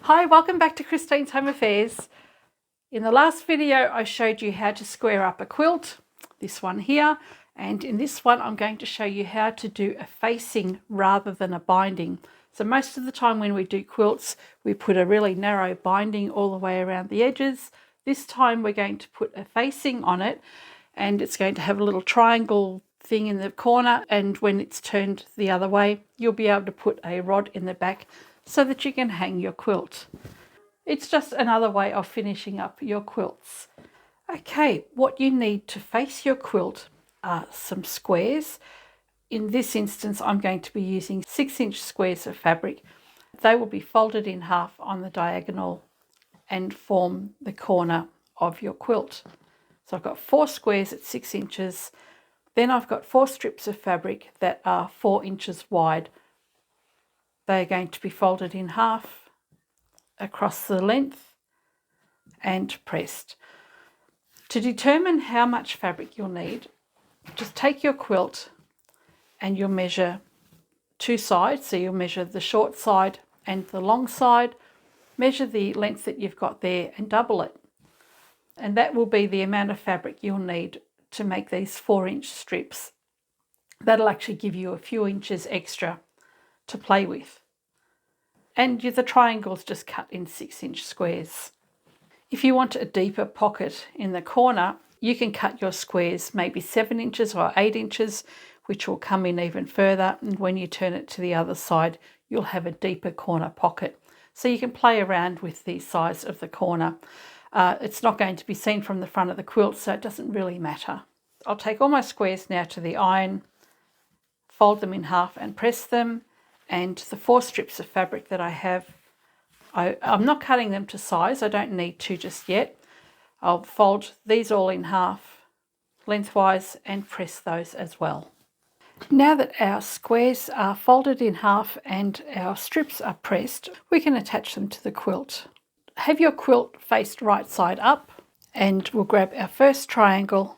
Hi, welcome back to Christine's Home Affairs. In the last video I showed you how to square up a quilt, this one here, and in this one I'm going to show you how to do a facing rather than a binding. So most of the time when we do quilts we put a really narrow binding all the way around the edges. This time we're going to put a facing on it, and it's going to have a little triangle thing in the corner, and when it's turned the other way you'll be able to put a rod in the back so that you can hang your quilt. It's just another way of finishing up your quilts. Okay, what you need to face your quilt are some squares. In this instance I'm going to be using 6-inch squares of fabric. They will be folded in half on the diagonal and form the corner of your quilt. So I've got 4 squares at 6 inches. Then I've got 4 strips of fabric that are 4 inches wide. They are going to be folded in half across the length and pressed. To determine how much fabric you'll need, just take your quilt and you'll measure 2 sides. So you'll measure the short side and the long side, measure the length that you've got there and double it. And that will be the amount of fabric you'll need to make these 4-inch strips. That'll actually give you a few inches extra to play with. And the triangle's just cut in 6-inch squares. If you want a deeper pocket in the corner, you can cut your squares maybe 7 inches or 8 inches, which will come in even further, and when you turn it to the other side you'll have a deeper corner pocket. So you can play around with the size of the corner. It's not going to be seen from the front of the quilt, so it doesn't really matter. I'll take all my squares now to the iron, fold them in half and press them, and the 4 strips of fabric that I have, I'm not cutting them to size, I don't need to just yet. I'll fold these all in half lengthwise and press those as well. Now that our squares are folded in half and our strips are pressed, we can attach them to the quilt. Have your quilt faced right side up, and we'll grab our first triangle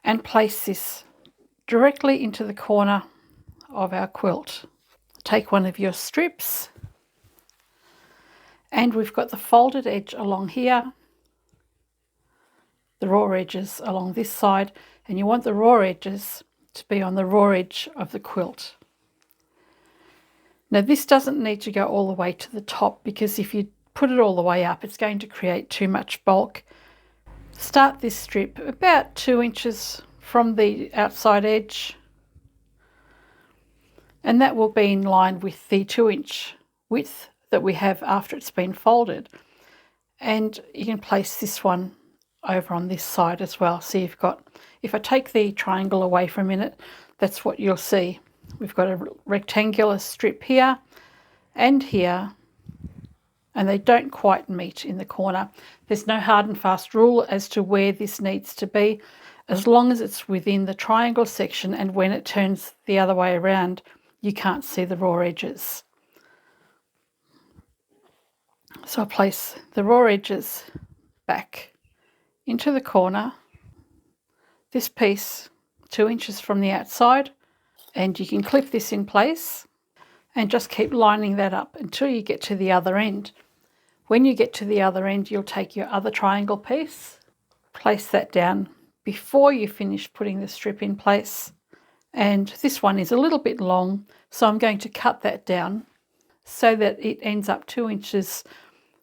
and place this directly into the corner of our quilt. Take one of your strips, and we've got the folded edge along here, the raw edges along this side, and you want the raw edges to be on the raw edge of the quilt. Now this doesn't need to go all the way to the top, because if you put it all the way up it's going to create too much bulk. Start this strip about 2 inches from the outside edge, and that will be in line with the 2-inch width that we have after it's been folded. And you can place this one over on this side as well. So you've got, if I take the triangle away for a minute, that's what you'll see. We've got a rectangular strip here and here, and they don't quite meet in the corner. There's no hard and fast rule as to where this needs to be, as long as it's within the triangle section, and when it turns the other way around you can't see the raw edges. So I'll place the raw edges back into the corner, this piece 2 inches from the outside, and you can clip this in place and just keep lining that up until you get to the other end. When you get to the other end you'll take your other triangle piece, place that down before you finish putting the strip in place. And this one is a little bit long, so I'm going to cut that down so that it ends up 2 inches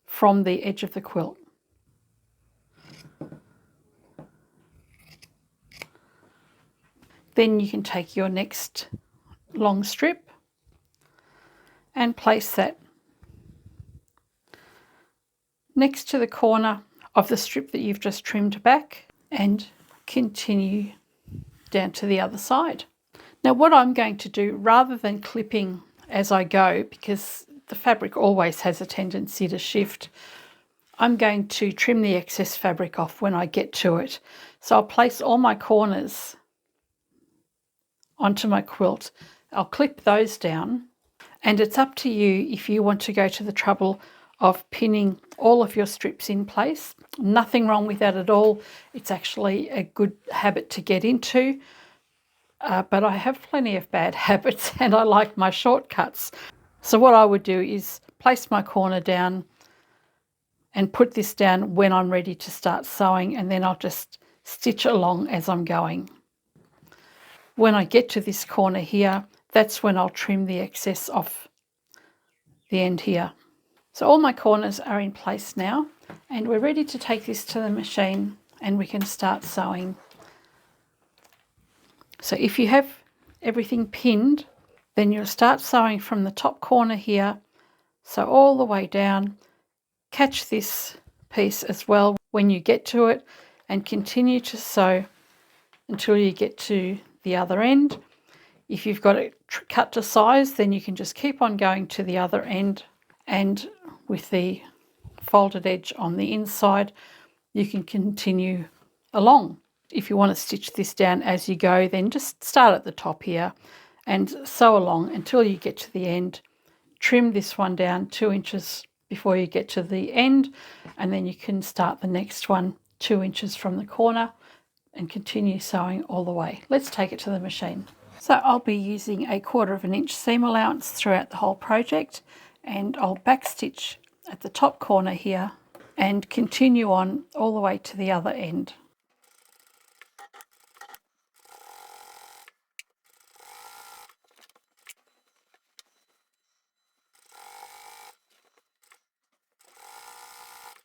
from the edge of the quilt. Then you can take your next long strip and place that next to the corner of the strip that you've just trimmed back, and continue down to the other side. Now what I'm going to do, rather than clipping as I go, because the fabric always has a tendency to shift, I'm going to trim the excess fabric off when I get to it. So I'll place all my corners onto my quilt. I'll clip those down, and it's up to you if you want to go to the trouble of pinning all of your strips in place. Nothing wrong with that at all. It's actually a good habit to get into. But I have plenty of bad habits and I like my shortcuts. So what I would do is place my corner down and put this down when I'm ready to start sewing, and then I'll just stitch along as I'm going. When I get to this corner here, that's when I'll trim the excess off the end here. So all my corners are in place now, and we're ready to take this to the machine and we can start sewing. So if you have everything pinned, then you'll start sewing from the top corner here, so all the way down. Catch this piece as well when you get to it and continue to sew until you get to the other end. If you've got it cut to size, then you can just keep on going to the other end, and with the folded edge on the inside, you can continue along. If you want to stitch this down as you go, then just start at the top here and sew along until you get to the end. Trim this one down 2 inches before you get to the end, and then you can start the next one 2 inches from the corner and continue sewing all the way. Let's take it to the machine. So I'll be using a 1/4 inch seam allowance throughout the whole project, and I'll backstitch at the top corner here and continue on all the way to the other end.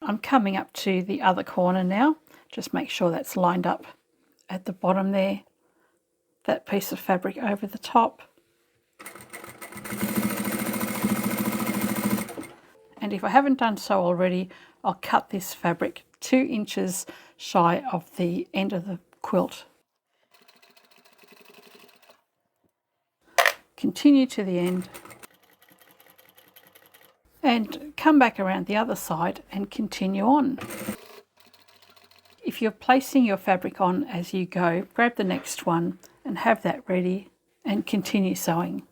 I'm coming up to the other corner now. Just make sure that's lined up at the bottom there, that piece of fabric over the top. And if I haven't done so already, I'll cut this fabric 2 inches shy of the end of the quilt. Continue to the end and come back around the other side and continue on. If you're placing your fabric on as you go, grab the next one and have that ready and continue sewing.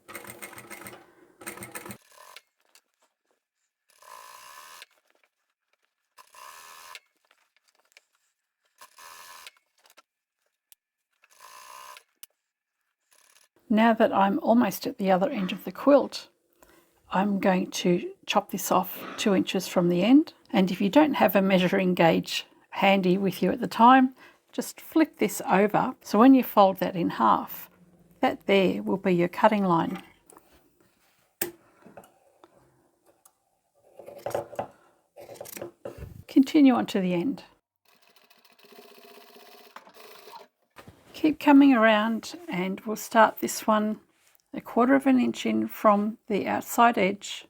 Now that I'm almost at the other end of the quilt, I'm going to chop this off 2 inches from the end. And if you don't have a measuring gauge handy with you at the time, just flip this over. So when you fold that in half, that there will be your cutting line. Continue on to the end. Keep coming around, and we'll start this one 1/4 inch in from the outside edge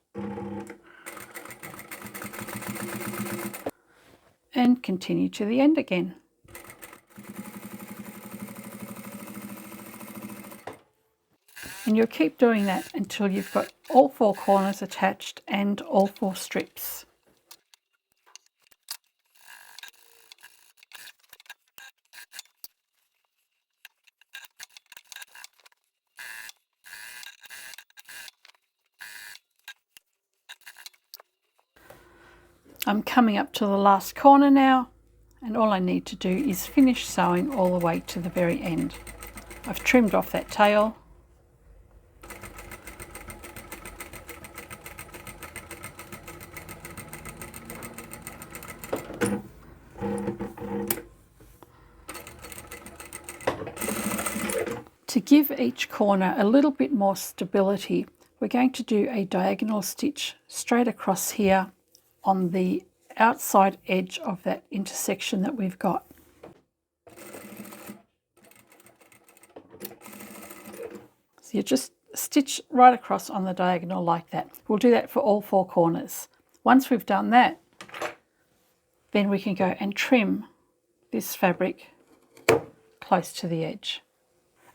and continue to the end again. And you'll keep doing that until you've got all 4 corners attached and all 4 strips. I'm coming up to the last corner now, and all I need to do is finish sewing all the way to the very end. I've trimmed off that tail. To give each corner a little bit more stability, we're going to do a diagonal stitch straight across here on the outside edge of that intersection that we've got. So you just stitch right across on the diagonal like that. We'll do that for all 4 corners. Once we've done that, then we can go and trim this fabric close to the edge.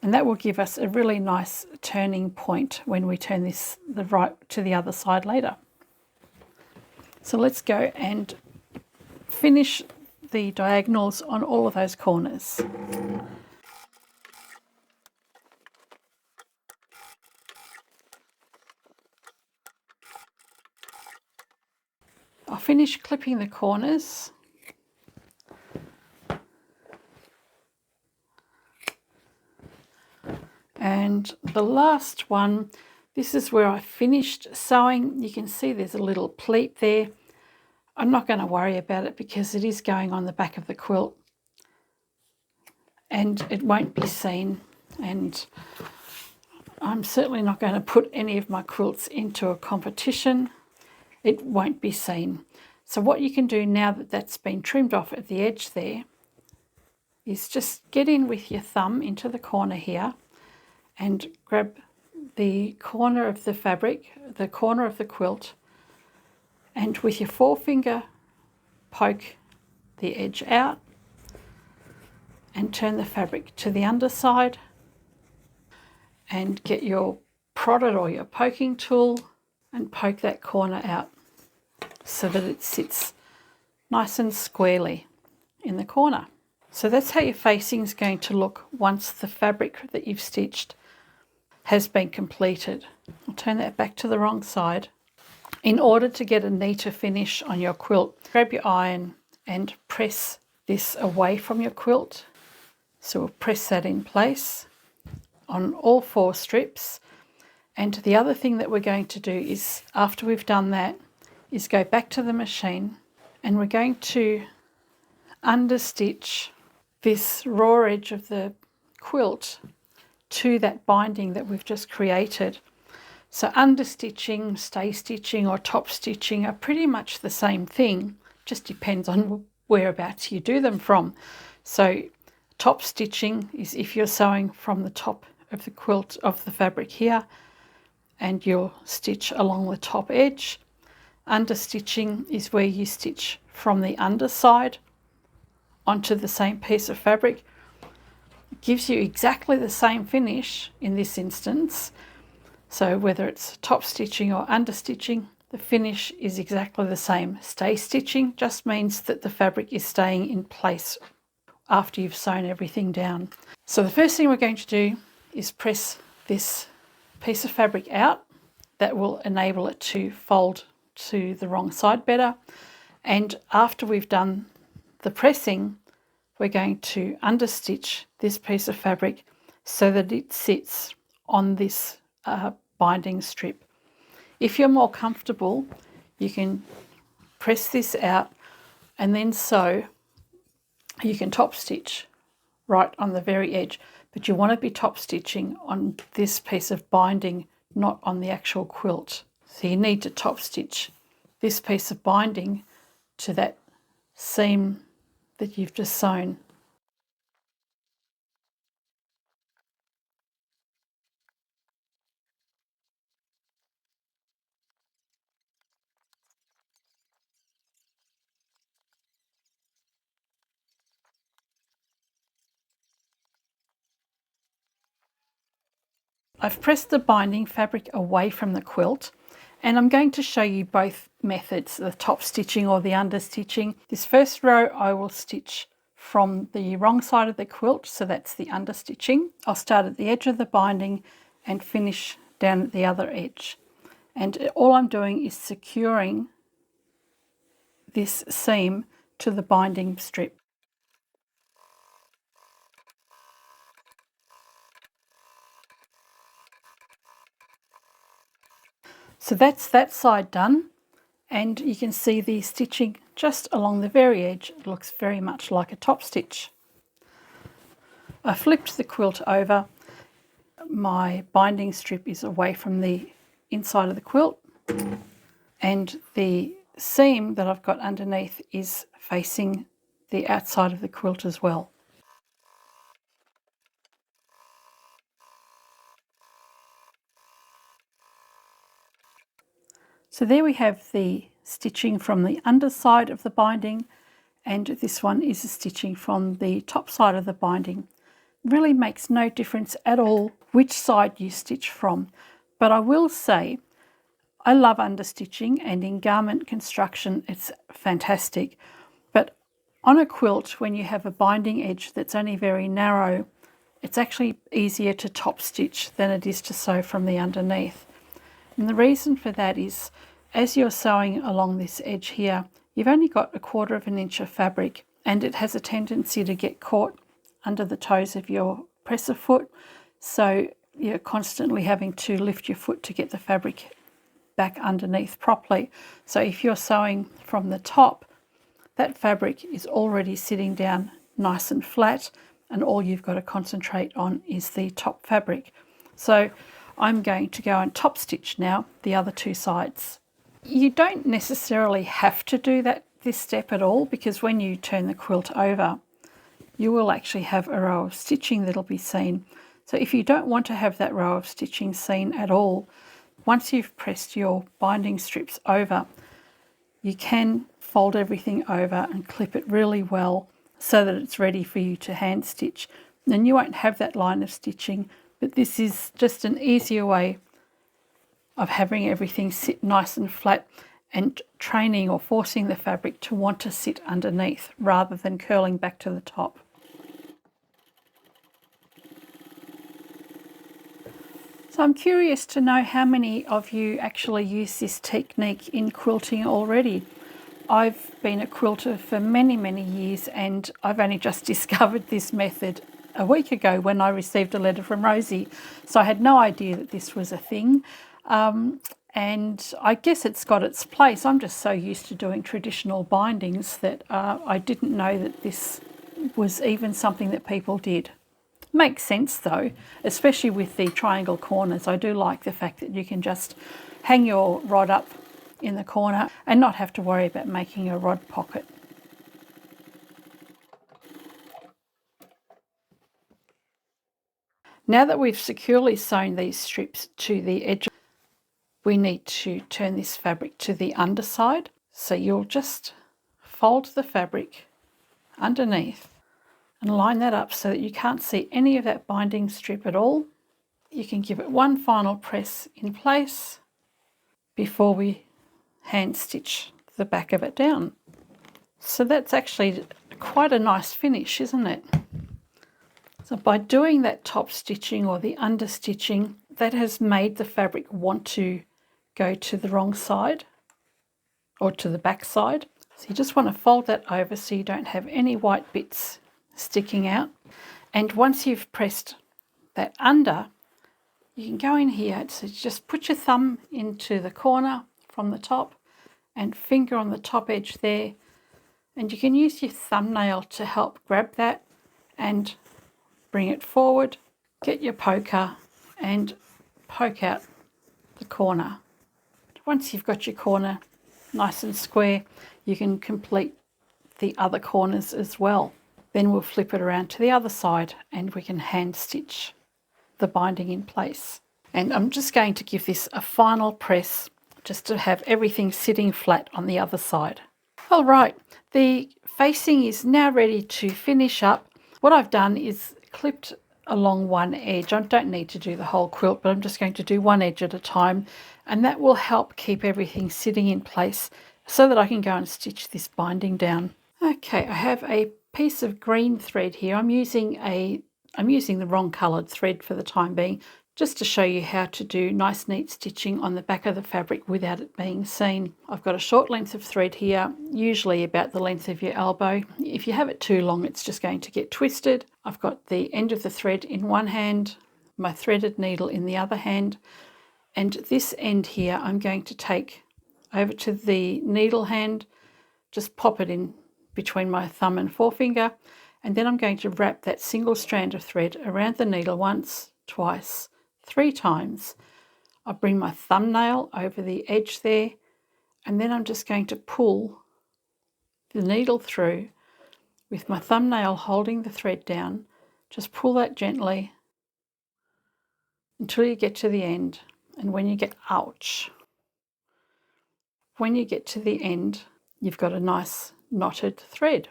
And that will give us a really nice turning point when we turn this right to the other side later. So let's go and finish the diagonals on all of those corners. I'll finish clipping the corners. And the last one, This is where I finished sewing. You can see there's a little pleat there. I'm not going to worry about it because it is going on the back of the quilt and it won't be seen, and I'm certainly not going to put any of my quilts into a competition. It won't be seen. So what you can do now that that's been trimmed off at the edge there is just get in with your thumb into the corner here and grab the corner of the fabric, the corner of the quilt, and with your forefinger poke the edge out and turn the fabric to the underside and get your prodded or your poking tool and poke that corner out so that it sits nice and squarely in the corner. So that's how your facing is going to look once the fabric that you've stitched has been completed. I'll turn that back to the wrong side. In order to get a neater finish on your quilt, grab your iron and press this away from your quilt. So we'll press that in place on all 4 strips. And the other thing that we're going to do is, after we've done that, is go back to the machine and we're going to understitch this raw edge of the quilt to that binding that we've just created. So understitching, stay stitching or top stitching are pretty much the same thing, just depends on whereabouts you do them from. So top stitching is if you're sewing from the top of the quilt of the fabric here and you'll stitch along the top edge. Understitching is where you stitch from the underside onto the same piece of fabric. It gives you exactly the same finish in this instance. So whether it's top stitching or understitching, the finish is exactly the same. Stay stitching just means that the fabric is staying in place after you've sewn everything down. So the first thing we're going to do is press this piece of fabric out. That will enable it to fold to the wrong side better. And after we've done the pressing, we're going to understitch this piece of fabric so that it sits on this binding strip. If you're more comfortable, you can press this out and then sew. You can top stitch right on the very edge, but you want to be top stitching on this piece of binding, not on the actual quilt. So you need to top stitch this piece of binding to that seam that you've just sewn. I've pressed the binding fabric away from the quilt and I'm going to show you both methods, the top stitching or the under stitching. This first row I will stitch from the wrong side of the quilt, so that's the under stitching. I'll start at the edge of the binding and finish down at the other edge. And all I'm doing is securing this seam to the binding strip. So that's that side done, and you can see the stitching just along the very edge. It looks very much like a top stitch. I flipped the quilt over. My binding strip is away from the inside of the quilt and the seam that I've got underneath is facing the outside of the quilt as well. So there we have the stitching from the underside of the binding, and this one is the stitching from the top side of the binding. It really makes no difference at all which side you stitch from, but I will say I love understitching, and in garment construction it's fantastic. But on a quilt, when you have a binding edge that's only very narrow, it's actually easier to top stitch than it is to sew from the underneath. And the reason for that is, as you're sewing along this edge here, you've only got 1/4 of an inch of fabric, and it has a tendency to get caught under the toes of your presser foot. So you're constantly having to lift your foot to get the fabric back underneath properly. So if you're sewing from the top, that fabric is already sitting down nice and flat, and all you've got to concentrate on is the top fabric. So I'm going to go and top stitch now the other two sides. You don't necessarily have to do this step at all, because when you turn the quilt over, you will actually have a row of stitching that'll be seen. So if you don't want to have that row of stitching seen at all, once you've pressed your binding strips over, you can fold everything over and clip it really well so that it's ready for you to hand stitch. Then you won't have that line of stitching, but this is just an easier way of having everything sit nice and flat and training or forcing the fabric to want to sit underneath rather than curling back to the top. So I'm curious to know how many of you actually use this technique in quilting already. I've been a quilter for many, many years, and I've only just discovered this method a week ago when I received a letter from Rosie. So I had no idea that this was a thing. And I guess it's got its place. I'm just so used to doing traditional bindings that I didn't know that this was even something that people did. Makes sense though, especially with the triangle corners. I do like the fact that you can just hang your rod up in the corner and not have to worry about making a rod pocket. Now that we've securely sewn these strips to the edge, we need to turn this fabric to the underside. So you'll just fold the fabric underneath and line that up so that you can't see any of that binding strip at all. You can give it one final press in place before we hand stitch the back of it down. So that's actually quite a nice finish, isn't it? So by doing that top stitching or the under stitching, that has made the fabric want to go to the wrong side or to the back side. So you just want to fold that over so you don't have any white bits sticking out. And once you've pressed that under, you can go in here, so just put your thumb into the corner from the top and finger on the top edge there, and you can use your thumbnail to help grab that and bring it forward. Get your poker and poke out the corner. Once you've got your corner nice and square, you can complete the other corners as well. Then we'll flip it around to the other side and we can hand stitch the binding in place. And I'm just going to give this a final press just to have everything sitting flat on the other side. All right, the facing is now ready to finish up. What I've done is clipped along one edge. I don't need to do the whole quilt, but I'm just going to do one edge at a time, and that will help keep everything sitting in place so that I can go and stitch this binding down. Okay, I have a piece of green thread here. I'm using the wrong coloured thread for the time being, just to show you how to do nice neat stitching on the back of the fabric without it being seen. I've got a short length of thread here, usually about the length of your elbow. If you have it too long, it's just going to get twisted. I've got the end of the thread in one hand, my threaded needle in the other hand, and this end here I'm going to take over to the needle hand, just pop it in between my thumb and forefinger, and then I'm going to wrap that single strand of thread around the needle once, twice, 3 times. I'll bring my thumbnail over the edge there, and then I'm just going to pull the needle through with my thumbnail holding the thread down. Just pull that gently until you get to the end, and when you get, ouch, when you get to the end, you've got a nice knotted thread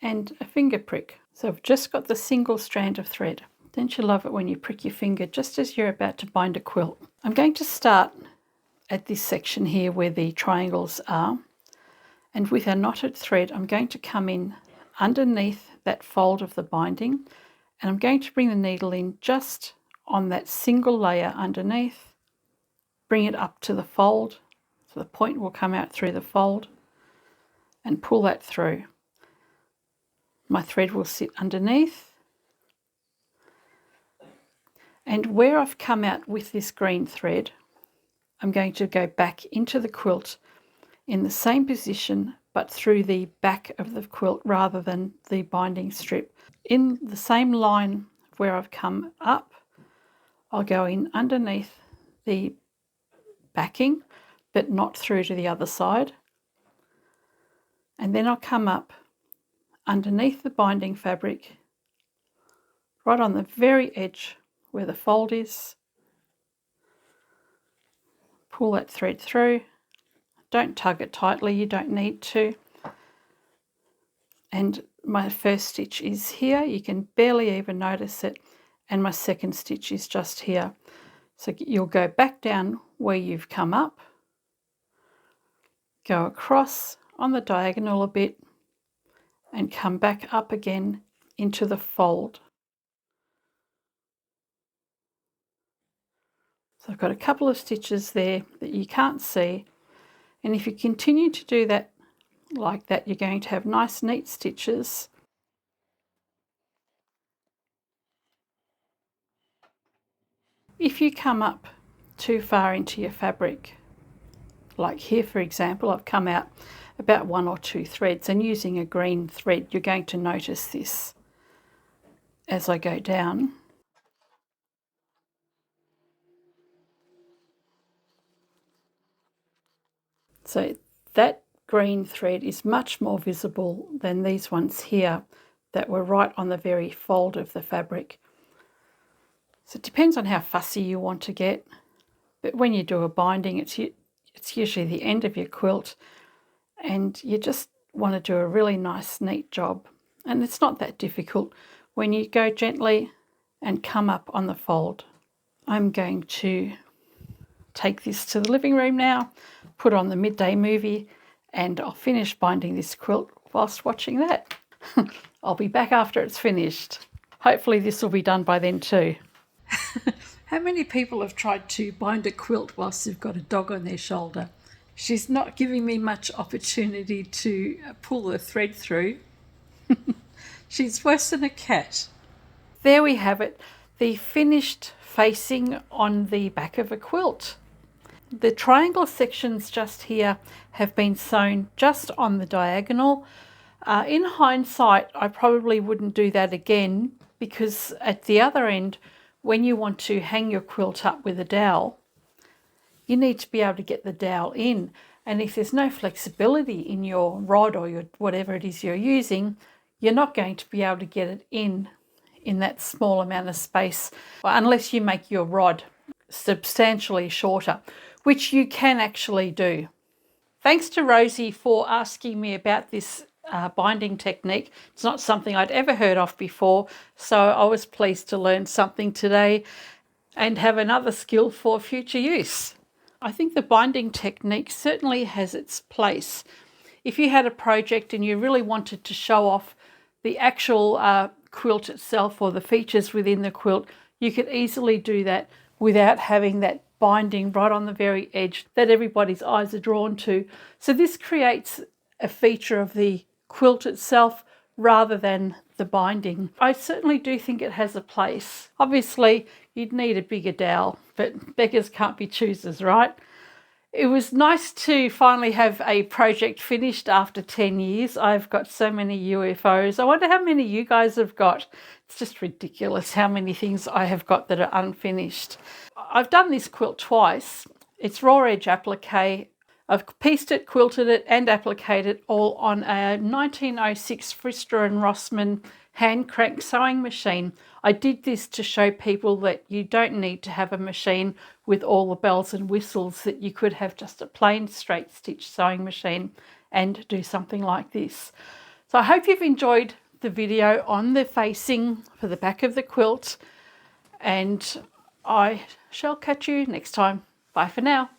and a finger prick. So I've just got the single strand of thread. Don't you love it when you prick your finger just as you're about to bind a quilt? I'm going to start at this section here where the triangles are, and with our knotted thread I'm going to come in underneath that fold of the binding, and I'm going to bring the needle in just on that single layer underneath, bring it up to the fold, so the point will come out through the fold, and pull that through. My thread will sit underneath, And where I've come out with this green thread, I'm going to go back into the quilt in the same position but through the back of the quilt rather than the binding strip. In the same line where I've come up, I'll go in underneath the backing but not through to the other side, and then I'll come up underneath the binding fabric right on the very edge where the fold is, pull that thread through. Don't tug it tightly, you don't need to. And my first stitch is here, you can barely even notice it, and my second stitch is just here. So you'll go back down where you've come up, go across on the diagonal a bit, and come back up again into the fold. So I've got a couple of stitches there that you can't see, and if you continue to do that like that, you're going to have nice neat stitches. If you come up too far into your fabric, like here for example, I've come out about 1 or 2 threads, and using a green thread you're going to notice this as I go down. So that green thread is much more visible than these ones here that were right on the very fold of the fabric. So it depends on how fussy you want to get, but when you do a binding, it's usually the end of your quilt, and you just want to do a really nice neat job, and it's not that difficult when you go gently and come up on the fold. I'm going to take this to the living room now, put on the midday movie, and I'll finish binding this quilt whilst watching that. I'll be back after it's finished. Hopefully this will be done by then too. How many people have tried to bind a quilt whilst they've got a dog on their shoulder? She's not giving me much opportunity to pull the thread through. She's worse than a cat. There we have it, the finished facing on the back of a quilt. The triangle sections just here have been sewn just on the diagonal. In hindsight, I probably wouldn't do that again, because at the other end, when you want to hang your quilt up with a dowel, you need to be able to get the dowel in. And if there's no flexibility in your rod or your whatever it is you're using, you're not going to be able to get it in that small amount of space, unless you make your rod substantially shorter, which you can actually do. Thanks to Rosie for asking me about this binding technique. It's not something I'd ever heard of before, so I was pleased to learn something today and have another skill for future use. I think the binding technique certainly has its place. If you had a project and you really wanted to show off the actual quilt itself or the features within the quilt, you could easily do that without having that binding right on the very edge that everybody's eyes are drawn to. So this creates a feature of the quilt itself rather than the binding. I certainly do think it has a place. Obviously you'd need a bigger dowel, but beggars can't be choosers, right? It was nice to finally have a project finished after 10 years. I've got so many UFOs. I wonder how many you guys have got. It's just ridiculous how many things I have got that are unfinished. I've done this quilt twice. It's raw edge applique. I've pieced it, quilted it and appliqued it all on a 1906 Frister and Rossmann hand crank sewing machine. I did this to show people that you don't need to have a machine with all the bells and whistles, that you could have just a plain straight stitch sewing machine and do something like this. So I hope you've enjoyed the video on the facing for the back of the quilt, and I shall catch you next time. Bye for now.